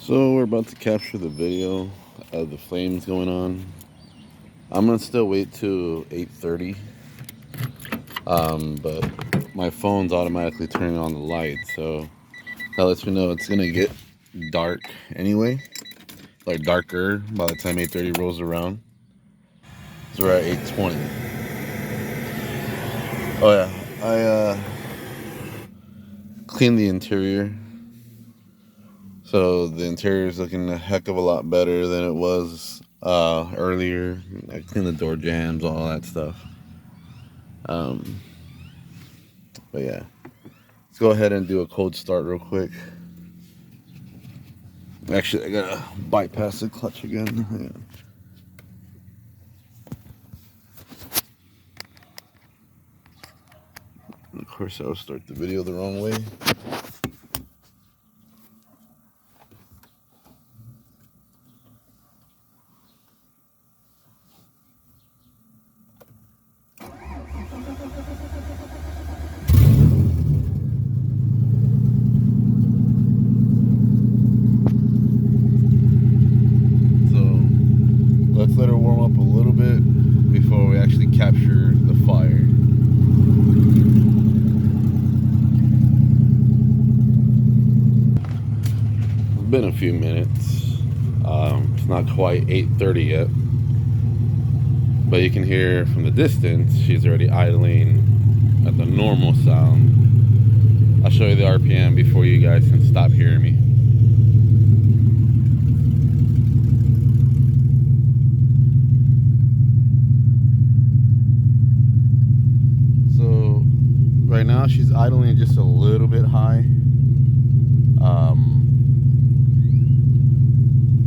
So we're about to capture the video of the flames going on. I'm gonna still wait till 8:30, but my phone's automatically turning on the light, so that lets me know it's gonna get dark anyway, like darker by the time 8:30 rolls around. So we're at 8:20. Oh yeah, I cleaned the interior. So the interior is looking a heck of a lot better than it was earlier. I cleaned the door jambs, all that stuff. But yeah, let's go ahead and do a cold start real quick. Actually, I gotta bypass the clutch again. Yeah. Of course, I'll start the video the wrong way. Let's let her warm up a little bit before we actually capture the fire. It's been a few minutes. It's not quite 8:30 yet, but you can hear from the distance she's already idling at the normal sound. I'll show you the RPM before you guys can stop hearing me. Right now she's idling just a little bit high.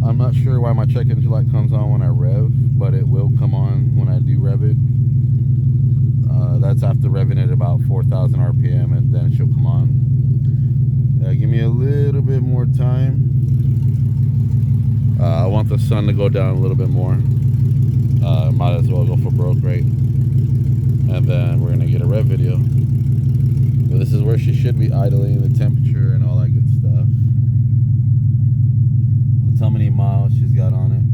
I'm not sure why my check engine light comes on when I rev, but it will come on when I do rev it. That's after revving it about 4,000 RPM, and then she'll come on. Give me a little bit more time. I want the sun to go down a little bit more. Might as well go for broke rate, and then we're gonna get a rev video. But this is where she should be idling, the temperature and all that good stuff. That's how many miles she's got on it.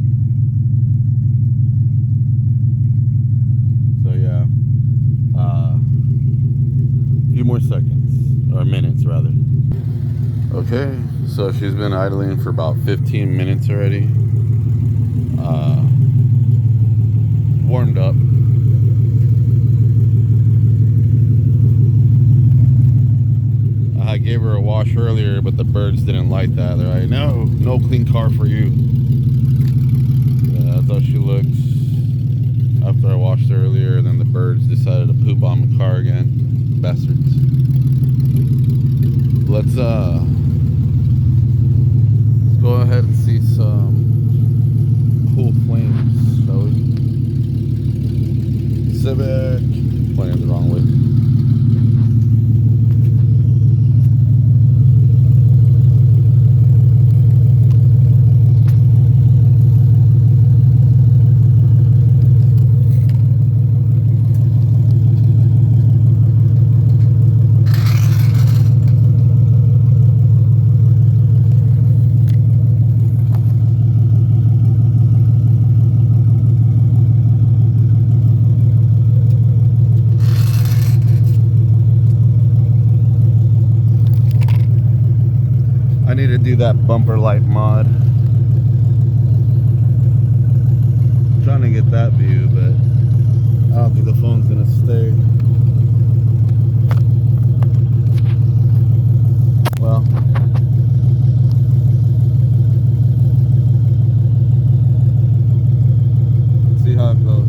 So yeah, a few more seconds, or minutes rather. Okay, so she's been idling for about 15 minutes already. Warmed up. I gave her a wash earlier, but the birds didn't like that. They're like, no clean car for you. That's how she looks after I washed her earlier, and then the birds decided to poop on the car again. Bastards. Let's go ahead and see some cool flames, shall we? Civic, pointing the wrong way. I need to do that bumper light mod. I'm trying to get that view, but I don't think the phone's gonna stay. Well, let's see how it goes.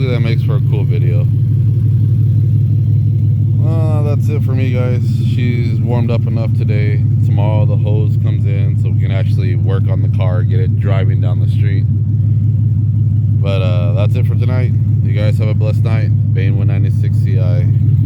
hopefully that makes for a cool video. That's it for me, guys. She's warmed up enough today. Tomorrow the hose comes in so we can actually work on the car, get it driving down the street. But that's it for tonight. You guys have a blessed night. Bane 196 CI.